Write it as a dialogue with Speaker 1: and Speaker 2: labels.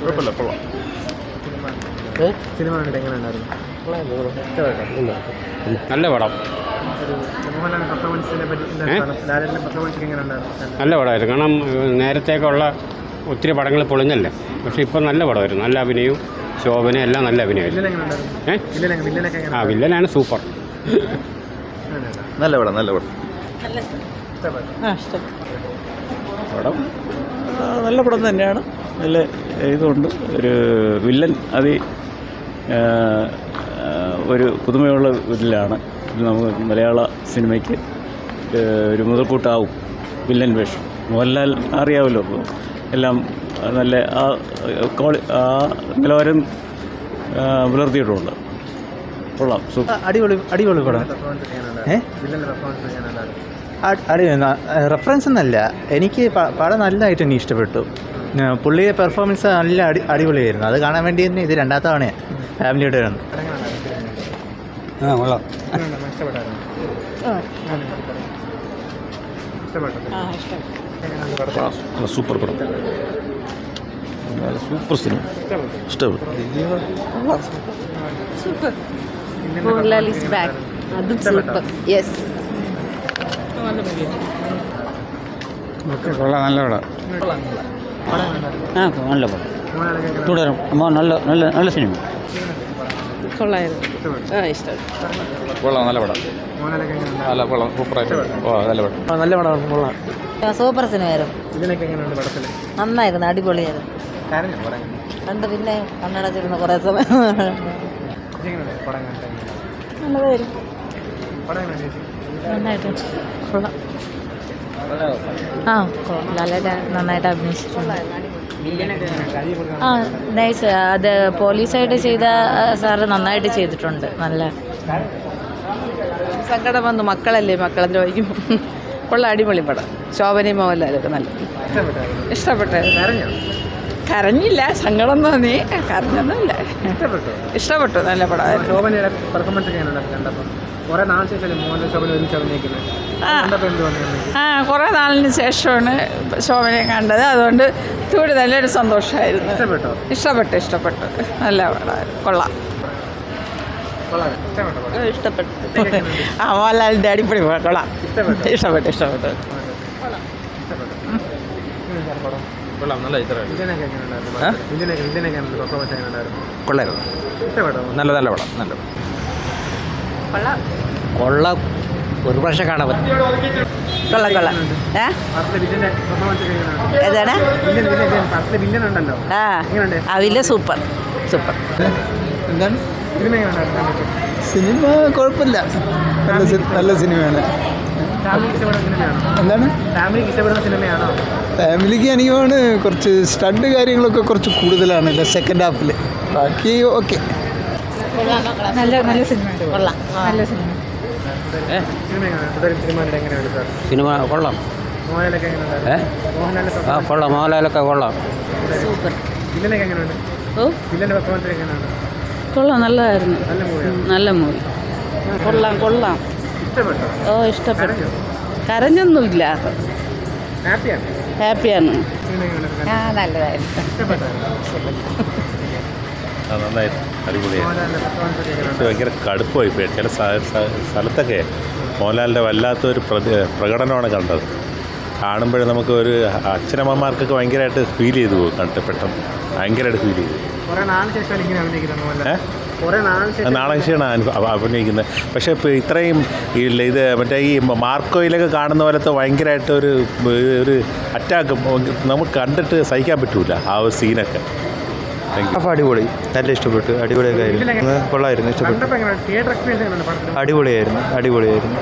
Speaker 1: കുഴപ്പമില്ല, കൊള്ളാം.
Speaker 2: സിനിമ കണ്ടിട്ട് എങ്ങനെ ഉണ്ടായിരുന്നു?
Speaker 1: നല്ല പടം,
Speaker 2: മോഹൻലാലിന്റെ പെർഫോമൻസിനെ പറ്റി ലാലേട്ടന്റെ പെർഫോമൻസ് എങ്ങനെ ഉണ്ടായിരുന്നു?
Speaker 1: നല്ല പടമായിരുന്നു. കാരണം നേരത്തേക്കുള്ള ഒത്തിരി പടങ്ങൾ പൊളിഞ്ഞല്ലേ, പക്ഷെ ഇപ്പം നല്ല പടമായിരുന്നു. നല്ല അഭിനയവും ശോഭനയും എല്ലാം നല്ല അഭിനയമായിരുന്നു. വില്ലനാണ് സൂപ്പർ.
Speaker 3: നല്ല പടം, നല്ല പടം. പടം നല്ല പടം തന്നെയാണ്. നല്ല ഇതുണ്ട്. ഒരു വില്ലൻ ഒരു പുതുമയുള്ള വില്ലാണ്. ഇത് നമുക്ക് മലയാള സിനിമയ്ക്ക് ഒരു മുതൽക്കൂട്ടാവും വില്ലൻ വേഷം. മോഹൻലാൽ അറിയാമല്ലോ, അപ്പോൾ എല്ലാം നല്ല നിലവാരം പുലർത്തിയിട്ടുണ്ട്. കൊള്ളാം, സൂപ്പർ.
Speaker 4: അടിപൊളി പടം. റെഫറൻസ് എന്നല്ല, എനിക്ക് പടം നല്ലതായിട്ട് തന്നെ ഇഷ്ടപ്പെട്ടു. പുള്ളിയുടെ പെർഫോമൻസ് നല്ല അടിപൊളിയായിരുന്നു. അത് കാണാൻ വേണ്ടി തന്നെ ഇത് രണ്ടാമത്തെ തവണയാണ് ഫാമിലിയുടെ വരുന്നത്.
Speaker 1: കൊള്ളാം.
Speaker 3: സൂപ്പർ പടം, സൂപ്പർ സിനിമ, ഇഷ്ടപ്പെട്ടു.
Speaker 5: Mohanlal is back. അതും സൂപ്പർ. യെസ്,
Speaker 1: കൊള്ളാം, നല്ല പടം.
Speaker 3: നല്ല പടം, തുടരും. നല്ല സിനിമ.
Speaker 5: കൊള്ളായിരുന്നു. ഇഷ്ടം.
Speaker 1: കൊള്ളാം, നല്ല പടം. നല്ല കൊള്ളാം, സൂപ്പറായിട്ട്. നല്ല പടം,
Speaker 4: നല്ല പടം. കൊള്ളാം,
Speaker 5: സൂപ്പർ സിനിമയായിരുന്നു. നന്നായിരുന്നു, അടിപൊളിയായിരുന്നു. കണ്ട് പിന്നെ കണ്ണടച്ചിരുന്ന കുറേ സമയം. നല്ലതായിരുന്നു, നന്നായിട്ടുണ്ട്. കൊള്ളാം. ലാലേട്ട നന്നായിട്ട് അഭിനയിച്ചിട്ടുണ്ട്. നൈസ്. അത് പോലീസായിട്ട് ചെയ്ത സാറ് നന്നായിട്ട് ചെയ്തിട്ടുണ്ട്. നല്ല
Speaker 6: സങ്കടം വന്നു. മക്കളല്ലേ, മക്കളെന്ത് വഹിക്കും. കൊള്ളാം, അടിപൊളി പടം. ശോഭനയും മോഹൻലാലൊക്കെ നല്ല ഇഷ്ടപ്പെട്ടു. കരഞ്ഞില്ല, സങ്കടം തോന്നി. കരഞ്ഞൊന്നുമില്ല, ഇഷ്ടപ്പെട്ടു. നല്ല പടമായിരുന്നു. കുറേ നാളിന് ശേഷമാണ് ശോഭനയെ കണ്ടത്. അതുകൊണ്ട് ഇതുകൂടി നല്ലൊരു സന്തോഷമായിരുന്നു. ഇഷ്ടപ്പെട്ടു. നല്ല പടമായിരുന്നു. കൊള്ളാം, ഇഷ്ടപ്പെട്ടു. മോഹൻലാലിൻ്റെ അടിപൊളി കൊള്ളാം. ഇഷ്ടപ്പെട്ടു.
Speaker 3: നല്ല പടം, നല്ല കൊള്ളാം. ഒരു പ്രാവശ്യം കാണാൻ പറ്റും.
Speaker 6: കൊള്ളാം. ഏതാണ്? Villa super.
Speaker 4: എന്താണ് സിനിമ? കുഴപ്പമില്ല, നല്ല സിനിമയാണ്. എന്താണ് ഫാമിലിക്ക് എനിക്കാണ് കുറച്ച് സ്റ്റണ്ട് കാര്യങ്ങളൊക്കെ കുറച്ച് കൂടുതലാണ് സെക്കൻഡ് ഹാഫിൽ. ബാക്കി ഓക്കെ.
Speaker 5: നല്ല സിനിമ. കൊള്ളാം, നല്ല സിനിമ.
Speaker 3: സിനിമ കൊള്ളാം. കൊള്ളാം, മോഹൻലാലൊക്കെ കൊള്ളാം.
Speaker 5: സൂപ്പർ. കൊള്ളാം, നല്ലതായിരുന്നു. നല്ല മൂവി. കൊള്ളാം. ഇഷ്ടപ്പെട്ടു. കരഞ്ഞൊന്നുമില്ല, ഹാപ്പിയാണ്. നല്ലതായിരുന്നു.
Speaker 7: നന്നായിരുന്നു, അടിപൊളിയായിരുന്നു. ഭയങ്കര കടുപ്പമായി പോയി. ചില സ്ഥലത്തൊക്കെ മോഹൻലാലിൻ്റെ വല്ലാത്തൊരു പ്രകടനമാണ് കണ്ടത്. കാണുമ്പോഴേ നമുക്ക് ഒരു അച്ഛനമ്മമാർക്കൊക്കെ ഭയങ്കരമായിട്ട് ഫീൽ ചെയ്തു പോകും. കണ്ടിട്ട് പെട്ടെന്ന് ഭയങ്കരമായിട്ട് ഫീൽ ചെയ്തു. നാളെ അഭിനയിക്കുന്നത്. പക്ഷേ ഇപ്പോൾ ഇത്രയും ഇത് മറ്റേ ഈ മാർക്കോയിലൊക്കെ കാണുന്ന പോലത്തെ ഭയങ്കരമായിട്ട് ഒരു അറ്റാക്ക് നമുക്ക് കണ്ടിട്ട് സഹിക്കാൻ പറ്റൂല ആ ഒരു സീനൊക്കെ.
Speaker 4: അടിപൊളി, നല്ല ഇഷ്ടപ്പെട്ടു. അടിപൊളിയൊക്കെ ആയിരുന്നു. കൊള്ളായിരുന്നു, ഇഷ്ടപ്പെട്ടു. അടിപൊളിയായിരുന്നു.